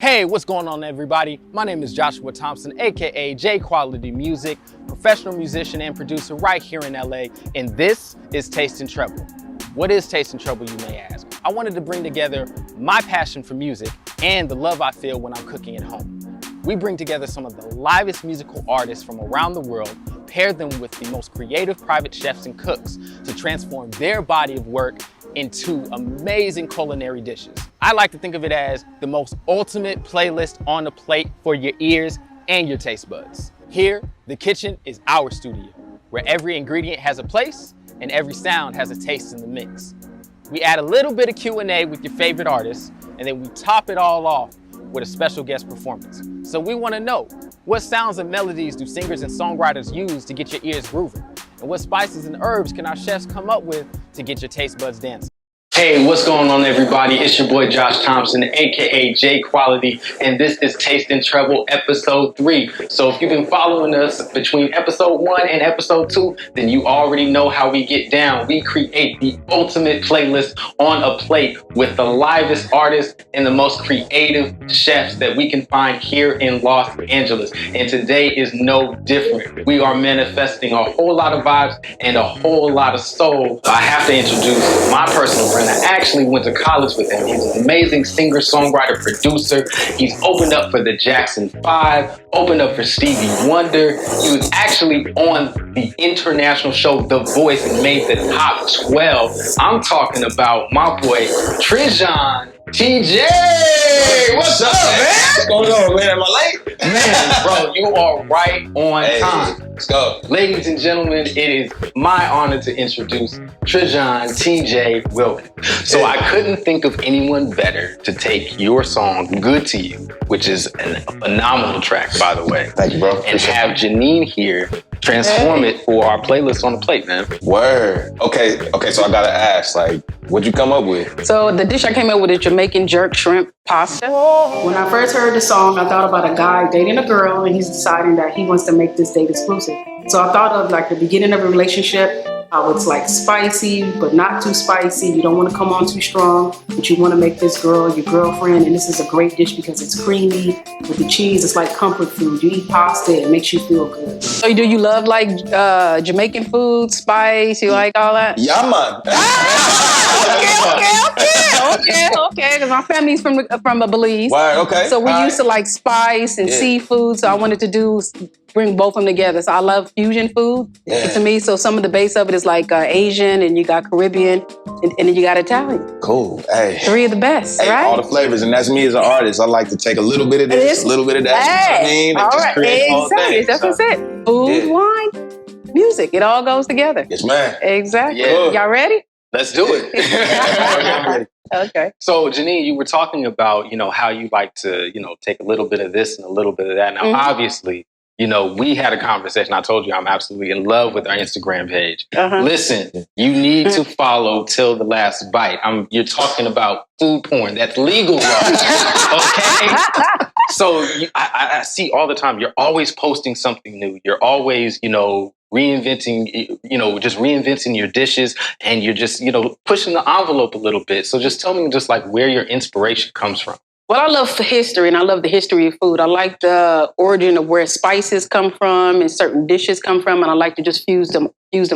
Hey, what's going on, everybody? My name is Joshua Thompson, aka JqualiT Music, professional musician and producer right here in LA, and this is Taste and Treble. What is Taste and Treble, you may ask? I wanted to bring together my passion for music and the love I feel when I'm cooking at home. We bring together some of the livest musical artists from around the world, pair them with the most creative private chefs and cooks to transform their body of work into amazing culinary dishes. I like to think of it as the most ultimate playlist on the plate for your ears and your taste buds. Here, the kitchen is our studio, where every ingredient has a place and every sound has a taste in the mix. We add a little bit of Q&A with your favorite artists, and then we top it all off with a special guest performance. So we want to know, what sounds and melodies do singers and songwriters use to get your ears grooving? And what spices and herbs can our chefs come up with to get your taste buds dancing? Hey, what's going on, everybody? It's your boy Josh Thompson, aka JqualiT, and this is Taste and Treble episode 3. So if you've been following us between episode 1 and episode 2, then you already know how we get down. We create the ultimate playlist on a plate with the livest artists and the most creative chefs that we can find here in Los Angeles. And today is no different. We are manifesting a whole lot of vibes and a whole lot of soul. I have to introduce my personal friend. I actually went to college with him. He's an amazing singer, songwriter, producer. He's opened up for the Jacksons 5, opened up for Stevie Wonder. He was actually on the international show The Voice and made the top 12. I'm talking about my boy T.J. What's up, man? What's going on, man? Am I late? Man, bro, you are right on time. Let's go. Ladies and gentlemen, it is my honor to introduce T.J Wilkins. So I couldn't think of anyone better to take your song, Good to You, which is a phenomenal track, by the way. Thank you, bro. And have Jenene here transform it for our playlist on the plate, man. Word. Okay, so I gotta ask, like, what'd you come up with? So the dish I came up with is Jamaican Jerk Shrimp Pasta. When I first heard the song, I thought about a guy dating a girl and he's deciding that he wants to make this date exclusive. So I thought of like the beginning of a relationship, how it's like spicy, but not too spicy. You don't want to come on too strong, but you want to make this girl your girlfriend. And this is a great dish because it's creamy with the cheese. It's like comfort food. You eat pasta, it makes you feel good. So do you love like Jamaican food, spice? You like all that? Yeah, man. Okay. Because my family's from Belize. Word, okay. So we're used to like spice and seafood. So I wanted to bring both of them together. So I love fusion food. Yeah. To me, so some of the base of it is like Asian, and you got Caribbean, and then you got Italian. Cool. Hey. 3 of the best, right? All the flavors, and that's me as an artist. I like to take a little bit of this, a little bit of that. Hey. You know what I mean? And All just right, create the whole thing. That's what's it. Food, wine, music. It all goes together. Yes, man. Exactly. Yeah. Y'all ready? Let's do it. Okay. So, Jenene, you were talking about, how you like to, take a little bit of this and a little bit of that. Now, obviously, we had a conversation. I told you I'm absolutely in love with our Instagram page. Listen, you need to follow Till the Last Bite. You're talking about food porn. That's legal, okay? So I see all the time. You're always posting something new. You're always, reinventing your dishes, and you're just, pushing the envelope a little bit. So just tell me just like where your inspiration comes from. Well, I love history, and I love the history of food. I like the origin of where spices come from and certain dishes come from, and I like to just fuse them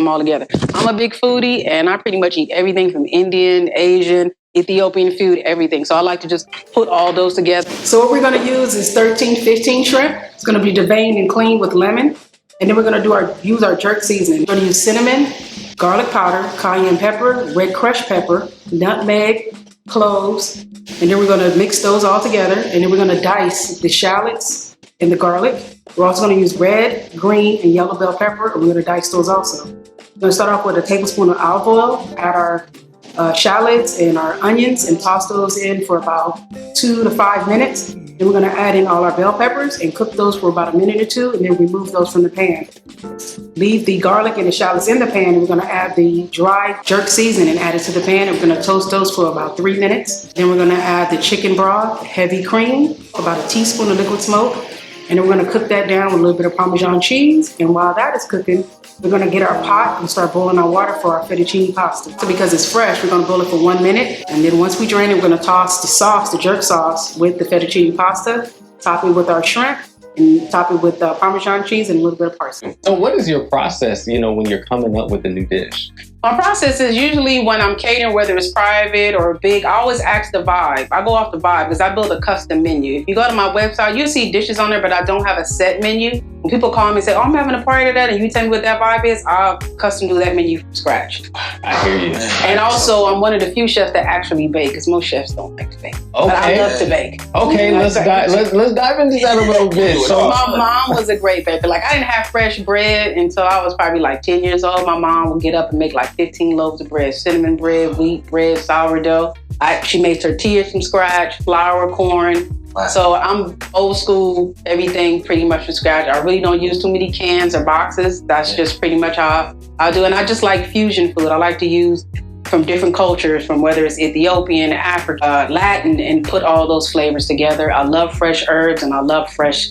all together. I'm a big foodie, and I pretty much eat everything from Indian, Asian, Ethiopian food, everything. So I like to just put all those together. So what we're going to use is 15 shrimp. It's going to be deveined and cleaned with lemon. And then we're going to use our jerk seasoning. We're going to use cinnamon, garlic powder, cayenne pepper, red crushed pepper, nutmeg, cloves. And then we're going to mix those all together. And then we're going to dice the shallots and the garlic. We're also going to use red, green, and yellow bell pepper. And we're going to dice those also. We're going to start off with a tablespoon of olive oil, add our shallots and our onions, and toss those in for about 2 to 5 minutes. Then we're going to add in all our bell peppers and cook those for about a minute or 2, and then remove those from the pan. Leave the garlic and the shallots in the pan, and we're going to add the dry jerk seasoning and add it to the pan. And we're going to toast those for about 3 minutes. Then we're going to add the chicken broth, heavy cream, about a teaspoon of liquid smoke, And then we're going to cook that down with a little bit of Parmesan cheese. And while that is cooking, we're going to get our pot and start boiling our water for our fettuccine pasta. So because it's fresh, we're going to boil it for 1 minute. And then once we drain it, we're going to toss the sauce, the jerk sauce, with the fettuccine pasta, top it with our shrimp, and top it with Parmesan cheese and a little bit of parsley. So what is your process, when you're coming up with a new dish? My process is usually when I'm catering, whether it's private or big, I always ask the vibe. I go off the vibe because I build a custom menu. If you go to my website, you'll see dishes on there, but I don't have a set menu. When people call me and say, oh, I'm having a party today, and you tell me what that vibe is, I'll custom do that menu from scratch. I hear you. And also, I'm one of the few chefs that actually bake, because most chefs don't like to bake. Okay. But I love to bake. Okay, let's dive into that a little bit. So my mom was a great baker. Like, I didn't have fresh bread until I was probably like 10 years old. My mom would get up and make like 15 loaves of bread, cinnamon bread, wheat bread, sourdough. She made tortillas from scratch, flour, corn. Wow. So I'm old school, everything pretty much from scratch. I really don't use too many cans or boxes. That's just pretty much how I do. And I just like fusion food. I like to use from different cultures, from whether it's Ethiopian, Africa, Latin, and put all those flavors together. I love fresh herbs and I love fresh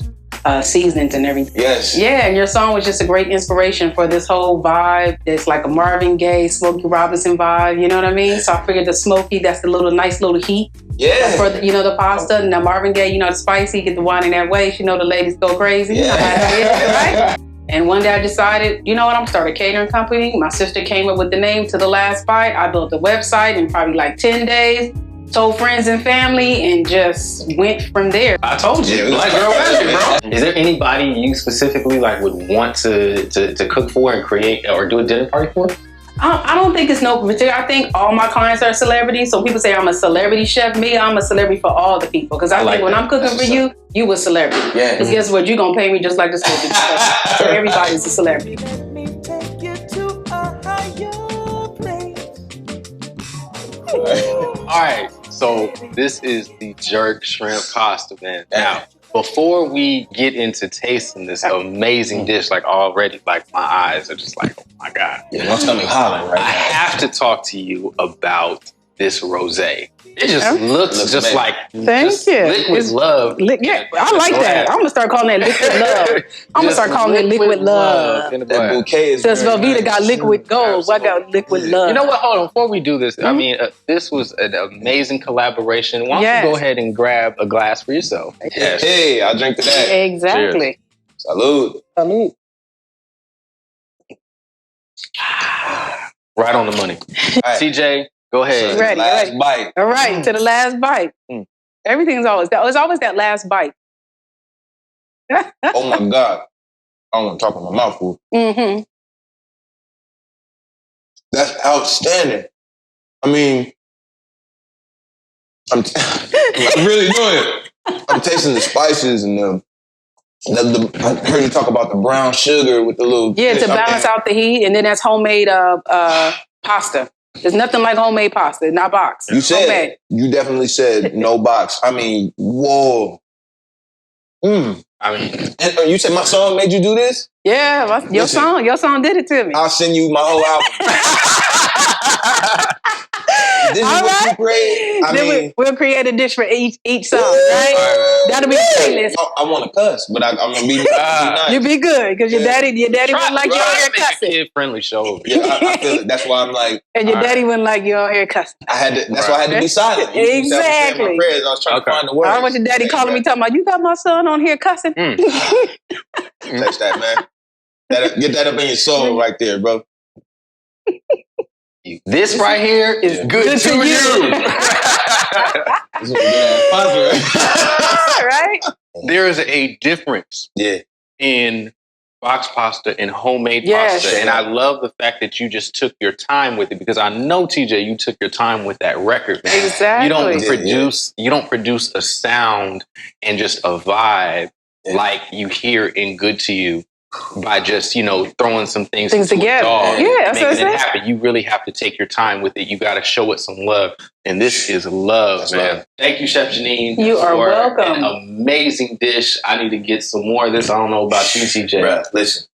seasonings and everything. Yes. Yeah, and your song was just a great inspiration for this whole vibe. It's like a Marvin Gaye, Smokey Robinson vibe, you know what I mean? So I figured the smoky, that's the nice little heat. Yeah. For the pasta. And the Marvin Gaye, the spicy, get the wine in that waist, the ladies go crazy. Yeah. Right? And one day I decided, you know what, I'm starting a catering company. My sister came up with the name To The Last Bite. I built the website in probably like 10 days. Told friends and family and just went from there. I told you, like girl magic, bro. Is there anybody you specifically would want to cook for and create or do a dinner party for? I don't think it's no particular. I think all my clients are celebrities. So people say I'm a celebrity chef. Me, I'm a celebrity for all the people. Because I think when I'm cooking for you, you a celebrity. Yeah. Because guess what? You're going to pay me just like the celebrity. So everybody's a celebrity. Let me take you to a higher place. All right, so this is the jerk shrimp pasta, man. Now, before we get into tasting this amazing dish, already, my eyes are just like, oh my God. Yeah, my stomach hollering right now. I have to talk to you about this rosé. It just looks just amazing. like Thank you. liquid love. Yeah, I like that. I'm going to start calling that liquid love. I'm going to start calling it liquid love. That bouquet is Since very Velveeta nice. got liquid gold, I got liquid love. You know what? Hold on. Before we do this, I mean, this was an amazing collaboration. Why don't you go ahead and grab a glass for yourself? Yes. Hey, I'll drink to that. Exactly. Salud. Salute. Right on the money. Right. TJ, go ahead. Ready, last ready. bite. All right, to the last bite. Everything's always that last bite. Oh my God. I don't want to talk with my mouth full. Mm-hmm. That's outstanding. I mean, I'm really doing it. I'm tasting the spices and I heard you talk about the brown sugar with the little... Yeah, to balance out the heat. And then that's homemade pasta. There's nothing like homemade pasta, not box. You definitely said no box. I mean, whoa. I mean... And you said my song made you do this? Yeah, your song did it to me. I'll send you my whole album. This is what you create. I mean, we'll create a dish for each song, right? That'll be the playlist. I want to cuss, but I'm gonna be nice. You be good because your daddy wouldn't like you on here cussing. Kid-friendly show. Yeah, I feel it. That's why I'm like. And your daddy wouldn't like you on here cussing. That's why I had to be silent. Exactly. My prayers. I was trying to find the words. I don't want your daddy calling me talking about you got my son on here cussing. Touch that, man. Get that up in your soul right there, bro. This right here is good to you. This is a good sponsor. Right? There is a difference in box pasta and homemade pasta. And I love the fact that you just took your time with it because I know, TJ, you took your time with that record, man. Exactly. You don't produce a sound and just a vibe like you hear in Good to You by just, throwing some things together. Making it happen. You really have to take your time with it. You got to show it some love. And this is love, man. Love. Thank you, Chef Jenene. You are welcome. An amazing dish. I need to get some more of this. I don't know about you, TJ. Bruh, listen.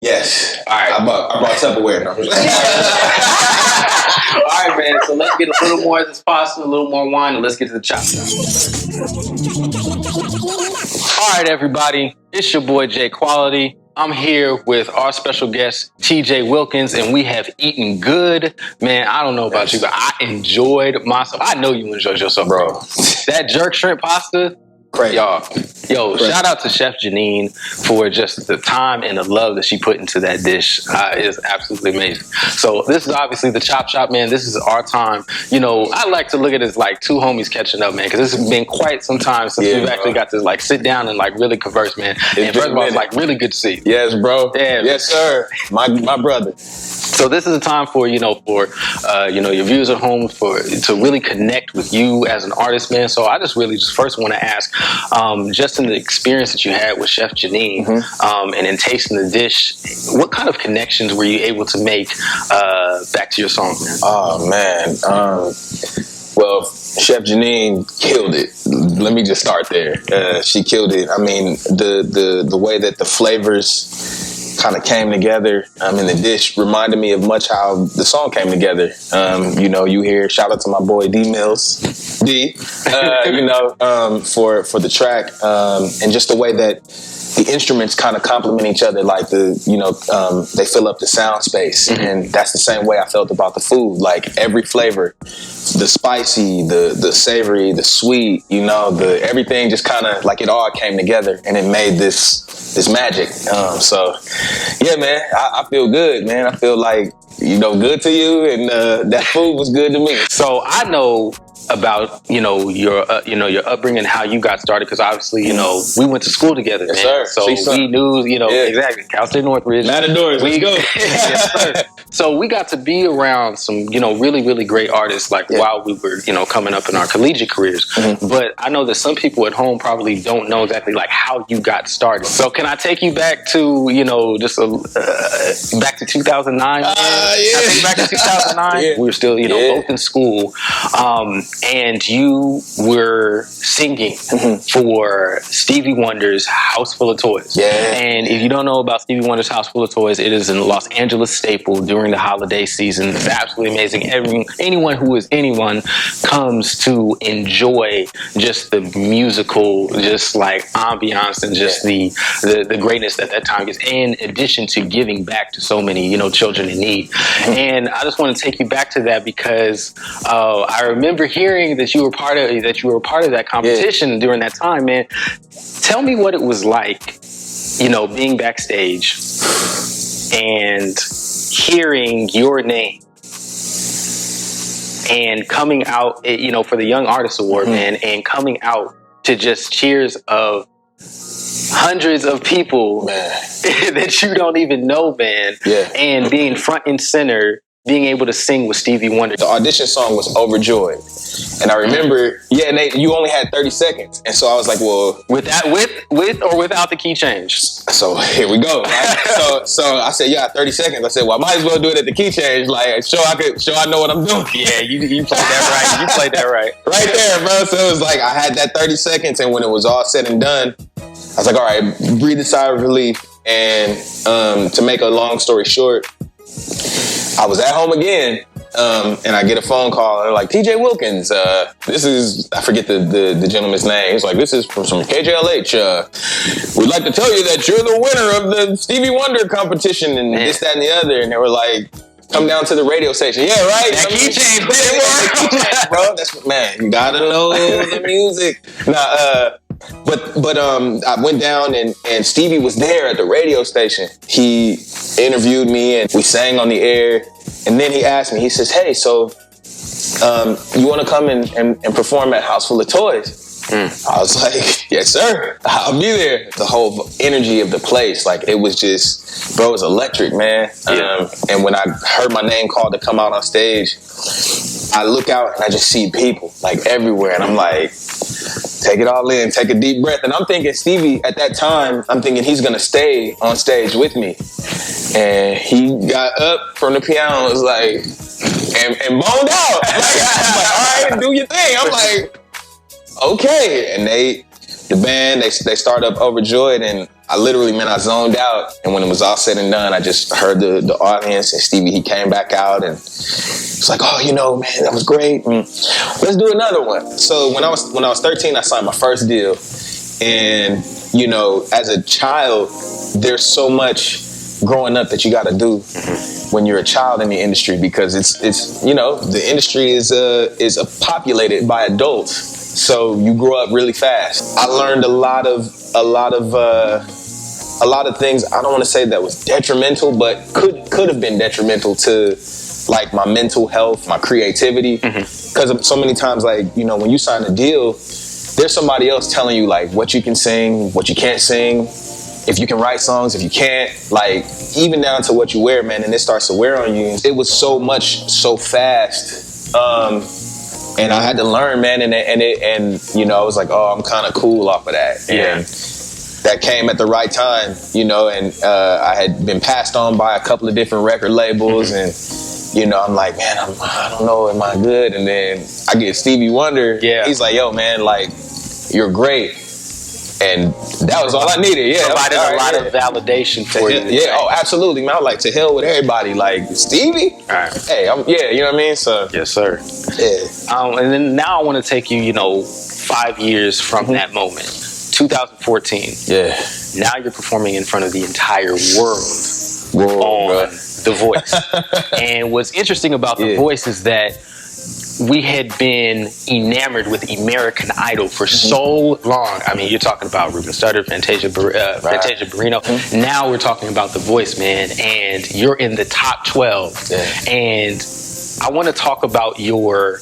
Yes. All right. I brought Tupperware. No. All right, man. So let's get a little more of this pasta, a little more wine, and let's get to the chop. All right, everybody. It's your boy JqualiT. I'm here with our special guest, T.J Wilkins, and we have eaten good. Man, I don't know about you, but I enjoyed myself. I know you enjoyed yourself, bro. That jerk shrimp pasta, Crazy. Yo, shout out to Chef Jenene for just the time and the love that she put into that dish. It's absolutely amazing. So this is obviously the Chop Shop, man. This is our time. You know, I like to look at it as like two homies catching up, man, because this has been quite some time since we've actually got to like sit down and like really converse, man. And first of all, it's like really good to see you. Yes, bro. Yeah, yes, sir. My brother. So this is a time for your viewers at home to really connect with you as an artist, man. So I just first want to ask, just in the experience that you had with Chef Jenene, and in tasting the dish, what kind of connections were you able to make back to your song, man? Oh man. Well, Chef Jenene killed it. Let me just start there. She killed it. I mean, the way that the flavors kind of came together in the dish reminded me of much how the song came together. You hear, shout out to my boy D Mills, for the track, and just the way that the instruments kind of complement each other, like they fill up the sound space. And that's the same way I felt about the food. Like every flavor, the spicy, the savory, the sweet, everything just kind of like it all came together and it made this magic. So yeah, man, I feel good, man. I feel like, good to you, and that food was good to me. So I know about your upbringing and how you got started, because obviously we went to school together, man. Yes, sir. So we knew exactly Cal State Northridge. Matadors, let's go. Yes, sir. So we got to be around some really, really great artists while we were coming up in our collegiate careers. But I know that some people at home probably don't know exactly like how you got started. So can I take you back to back to 2009? Back to 2009. Yeah. We were still both in school. And you were singing for Stevie Wonder's House Full of Toys. Yeah. And if you don't know about Stevie Wonder's House Full of Toys, it is a Los Angeles staple during the holiday season. It's absolutely amazing. Anyone who is anyone comes to enjoy just the musical, just like ambiance and just the greatness that time gets, in addition to giving back to so many, children in need. And I just want to take you back to that because I remember hearing that you were part of that competition during that time, man. Tell me what it was like, being backstage and hearing your name and coming out, for the Young Artist Award, man, and coming out to just cheers of hundreds of people that you don't even know, man, and being front and center, being able to sing with Stevie Wonder. The audition song was Overjoyed. And I remember, Nate, you only had 30 seconds. And so I was like, well... With or without the key change? So here we go. Right? so I said, 30 seconds. I said, well, I might as well do it at the key change. Like, show I know what I'm doing. Yeah, you played that right. You played that right. Right there, bro. So it was like, I had that 30 seconds. And when it was all said and done, I was like, all right, breathe a sigh of relief. And to make a long story short, I was at home again, and I get a phone call, and they're like, T.J Wilkins, this is, I forget the gentleman's name. He's like, this is from KJLH. We'd like to tell you that you're the winner of the Stevie Wonder competition, and this, that, and the other. And they were like, come down to the radio station. Yeah, right. That key change, bro. That's what, man, you gotta know the music. But I went down and Stevie was there at the radio station. He interviewed me and we sang on the air. And then he asked me, he says, hey, so you want to come and perform at House Full of Toys? I was like, yes, sir. I'll be there. The whole energy of the place, like it was just, bro, it was electric, man. And when I heard my name called to come out on stage, I look out and I just see people like everywhere. And I'm like, take it all in, take a deep breath. And I'm thinking Stevie, at that time, I'm thinking he's going to stay on stage with me. And he got up from the piano, was like, and boned out. I'm like, all right, do your thing. I'm like, okay. And the band, they start up Overjoyed, and I literally, man, I zoned out. And when it was all said and done, I just heard the audience, and Stevie, he came back out and it's like, oh, you know, man, that was great. Let's do another one. So when I was 13, I signed my first deal. And, you know, as a child, there's so much growing up that you got to do when you're a child in the industry, because it's you know, the industry is populated by adults. So you grow up really fast. I learned a lot of things. I don't want to say that was detrimental, but could have been detrimental to like my mental health, my creativity. Because so many times, like, you know, when you sign a deal, there's somebody else telling you like what you can sing, what you can't sing, if you can write songs, if you can't, like even down to what you wear, man. And it starts to wear on you. It was so much, so fast. And I had to learn, man, and you know, I was like, oh, I'm kind of cool off of that. Yeah. And that came at the right time, you know, and I had been passed on by a couple of different record labels, and, you know, I'm like, man, I don't know, am I good? And then I get Stevie Wonder. Yeah. He's like, yo, man, like, you're great. And that was all I needed. Yeah, provided a lot of validation for you. Yeah, oh, absolutely, man. I was like, to hell with everybody. Like, Stevie? All right. Hey, you know what I mean? So, Yes, sir. yeah. And then now I want to take you, you know, 5 years from that moment, 2014. Yeah. Now you're performing in front of the entire world Whoa, on bro. The Voice. And what's interesting about The Voice is that we had been enamored with American Idol for so long. I mean, you're talking about Ruben Studdard, Fantasia Barrino. Now we're talking about The Voice, man, and you're in the top 12. Yeah. And I want to talk about your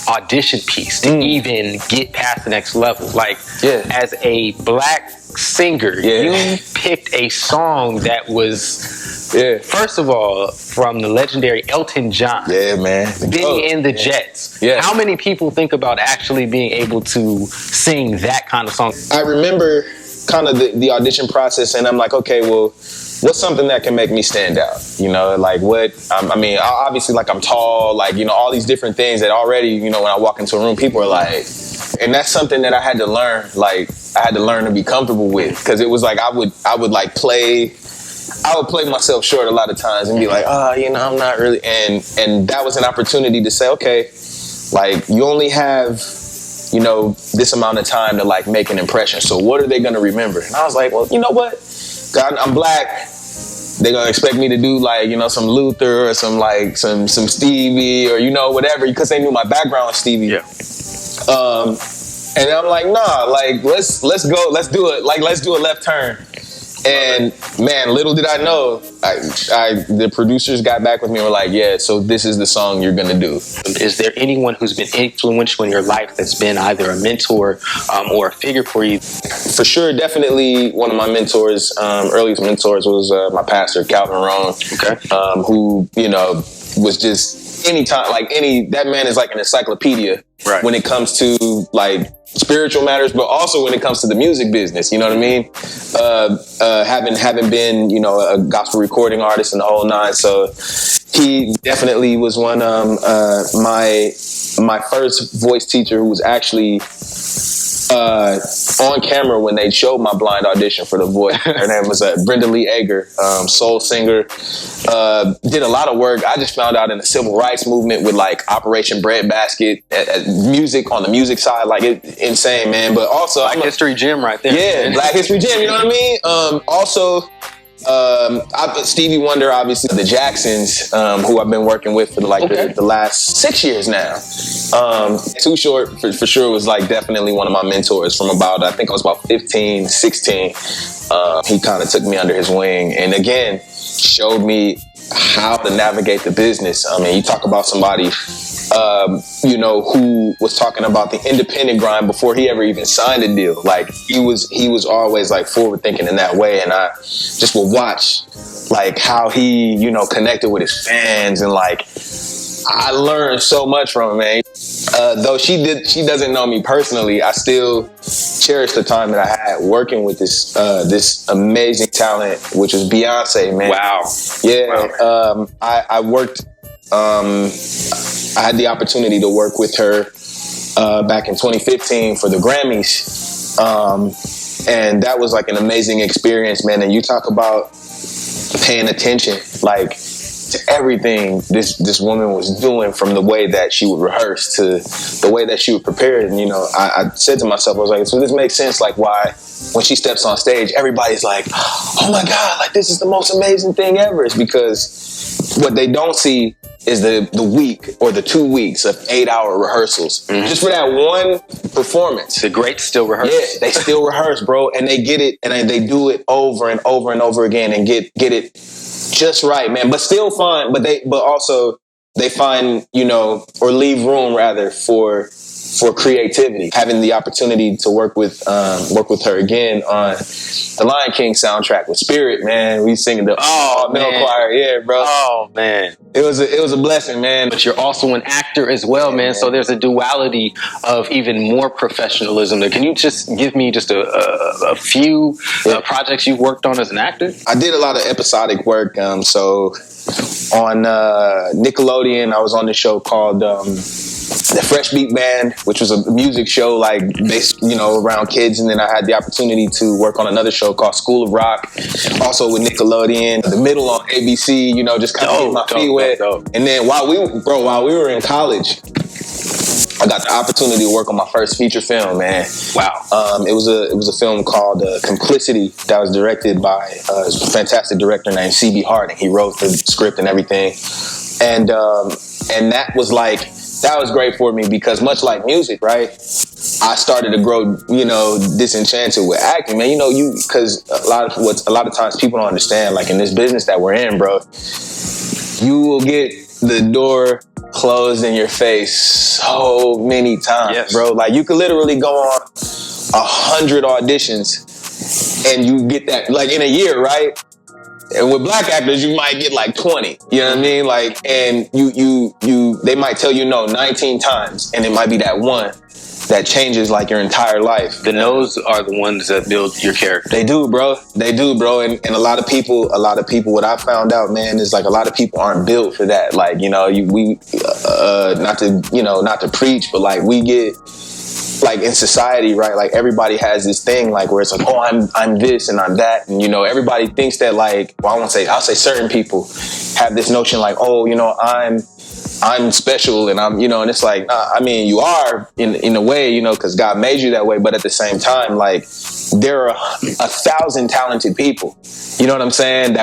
audition piece to even get past the next level. Like, as a black singer, you picked a song that was, first of all, from the legendary Elton John. Yeah, man. Benny and the Jets. Yeah. How many people think about actually being able to sing that kind of song? I remember kind of the audition process, and I'm like, okay, well, what's something that can make me stand out? You know, like what, I mean, obviously, like I'm tall, like, you know, all these different things that already, you know, when I walk into a room, people are like, and that's something that I had to learn, like, I had to learn to be comfortable with, because it was like, I would like play myself short a lot of times and be like, oh, you know, I'm not really, and that was an opportunity to say, okay, like, you only have, you know, this amount of time to like make an impression. So what are they going to remember? And I was like, well, you know what? God, I'm black. They're going to expect me to do like, you know, some Luther or some like some Stevie or, you know, whatever, because they knew my background with Stevie. Yeah. And I'm like, nah, like, let's go. Let's do it. Like, let's do a left turn. And man, little did I know, the producers got back with me and were like, yeah, so this is the song you're going to do. Is there anyone who's been influential in your life that's been either a mentor or a figure for you? For sure, definitely one of my mentors, earliest mentors was my pastor, Calvin Rohn, who, you know, was just that man is like an encyclopedia when it comes to like spiritual matters, but also when it comes to the music business, you know what I mean? Having been, you know, a gospel recording artist and the whole nine. So he definitely was one, my first voice teacher, who was actually on camera when they showed my blind audition for The Voice. Her name was Brenda Lee Ager, soul singer. Did a lot of work. I just found out in the civil rights movement with like Operation Breadbasket, music on the music side, like insane, man. But also Black History Gym right there. Yeah, man. Black History Gym, you know what I mean? Also, Stevie Wonder, obviously, the Jacksons, who I've been working with for the last 6 years now. Too Short for sure was like definitely one of my mentors from about, I think I was about 15, 16. He kind of took me under his wing and again showed me how to navigate the business. I mean, you talk about somebody, you know, who was talking about the independent grind before he ever even signed a deal. Like he was always like forward thinking in that way. And I just would watch like how he, you know, connected with his fans and like, I learned so much from him, man. Though she doesn't know me personally, I still cherish the time that I had working with this amazing talent, which was Beyonce, man. Wow. Yeah. Wow. I worked. I had the opportunity to work with her back in 2015 for the Grammys. And that was like an amazing experience, man. And you talk about paying attention, like, to everything this woman was doing, from the way that she would rehearse to the way that she would prepare. And, you know, I said to myself, I was like, so this makes sense, like, why when she steps on stage, everybody's like, oh my God, like, this is the most amazing thing ever. It's because what they don't see is the week or the 2 weeks of 8-hour rehearsals. Just for that one performance. The greats still rehearse. Yeah, they still rehearse, bro. And they get it, and they do it over and over and over again, and get it just right, man. But still fun, but also they find, you know, or leave room rather for creativity. Having the opportunity to work with her again on the Lion King soundtrack with Spirit, man. We singing the middle choir, yeah, bro. Oh man, it was a blessing, man. But you're also an actor as well, man. So there's a duality of even more professionalism. Can you just give me just a few projects you've worked on as an actor? I did a lot of episodic work. So on Nickelodeon, I was on this show called The Fresh Beat Band, which was a music show like based, you know, around kids. And then I had the opportunity to work on another show called School of Rock, also with Nickelodeon. The Middle on ABC, you know, just kind of get my feet wet. And then while we were in college, I got the opportunity to work on my first feature film, man. Wow. It was a film called Complicity that was directed by a fantastic director named C.B. Harding. He wrote the script and everything. And that was great for me because much like music, right? I started to grow, you know, disenchanted with acting, man. You know, because a lot of times people don't understand, like in this business that we're in, bro, you will get the door closed in your face so many times, bro. Like you could literally go on 100 auditions and you get that, like in a year, right? And with black actors, you might get like 20. You know what I mean? Like, and they might tell you no 19 times, and it might be that one that changes like your entire life. The no's are the ones that build your character. They do, bro. They do, bro. And a lot of people, what I found out, man, is like a lot of people aren't built for that. Like, you know, not to preach, but like we get, like in society, right? Like everybody has this thing like where it's like, oh, I'm this and I'm that. And, you know, everybody thinks that like, well, I'll say certain people have this notion like, oh, you know, I'm special and I'm, you know, and it's like, nah, I mean, you are in a way, you know, because God made you that way. But at the same time, like there are 1,000 talented people. You know what I'm saying?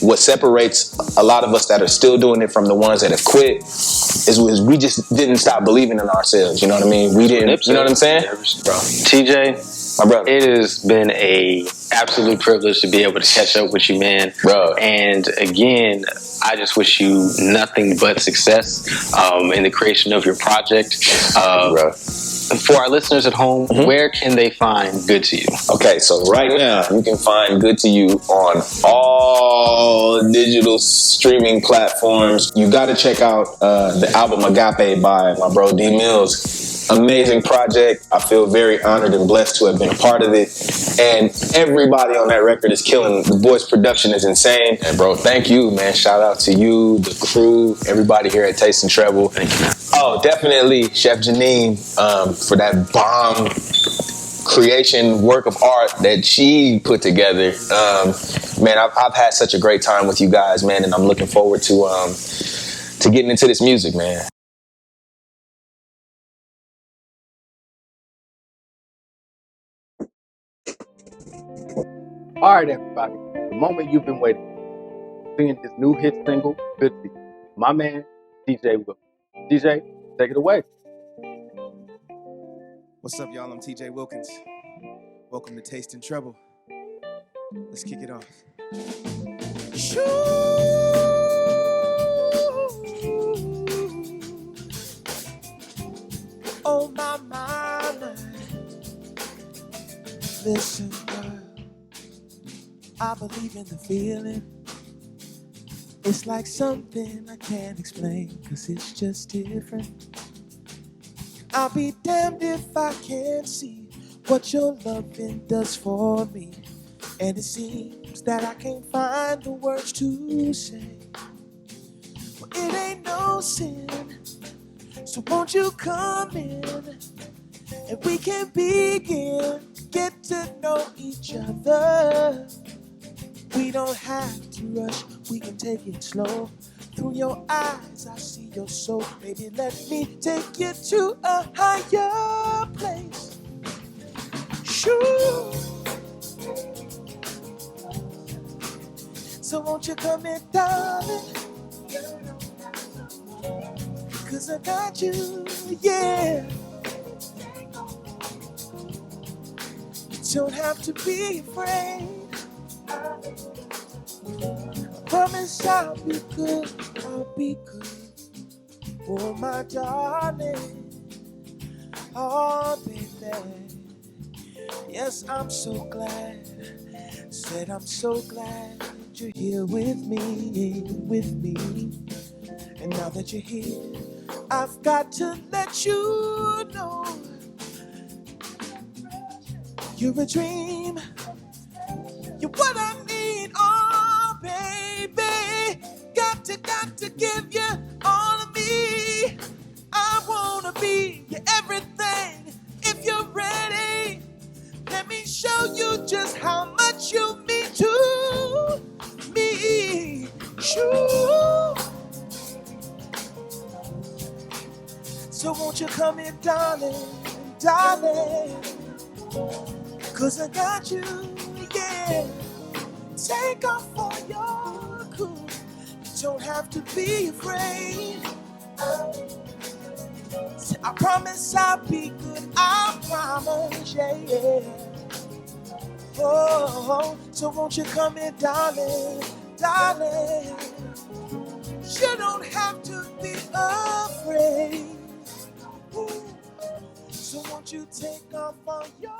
What separates a lot of us that are still doing it from the ones that have quit is we just didn't stop believing in ourselves. You know what I mean? We didn't. You know what I'm saying? Bro. TJ, my brother, it has been a absolute privilege to be able to catch up with you, man. Bro. And again, I just wish you nothing but success in the creation of your project. Bro. For our listeners at home, where can they find Good to You? Okay, so right now you can find Good to You on all digital streaming platforms. You got to check out the album Agape by my bro D Mills. Amazing project. I feel very honored and blessed to have been a part of it. And everybody on that record is killing. The boys' production is insane. And bro, thank you, man. Shout out to you, the crew, everybody here at Taste and Treble. Thank you, man. Oh, definitely Chef Jenene for that bomb creation work of art that she put together. Man, I've had such a great time with you guys, man, and I'm looking forward to getting into this music, man. All right, everybody. The moment you've been waiting for. Seeing his new hit single, Good to You. My man, T.J Wilkins. T.J, take it away. What's up, y'all? I'm T.J Wilkins. Welcome to Taste and Treble. Let's kick it off. Oh, my. Listen, girl. I believe in the feeling. It's like something I can't explain, 'cause it's just different. I'll be damned if I can't see what your loving does for me. And it seems that I can't find the words to say. Well, it ain't no sin, so won't you come in and we can begin, get to know each other. We don't have to rush, we can take it slow. Through your eyes, I see your soul. Baby, let me take you to a higher place. Sure. So won't you come in, darling? 'Cause I got you, yeah. You don't have to be afraid. I promise I'll be good, I'll be good. Oh, my darling. Oh, baby. Yes, I'm so glad. Said I'm so glad you're here with me, with me. And now that you're here, I've got to let you know you're a dream. You're what I need, oh baby. Got to give you all of me. I wanna be your everything. If you're ready, let me show you just how much you mean to me. Sure. So won't you come in, darling, darling? 'Cause I got you, yeah. Take off all your cool. You don't have to be afraid. I promise I'll be good, I promise, yeah. Oh, so won't you come in, darling, darling? You don't have to be afraid. So won't you take off all your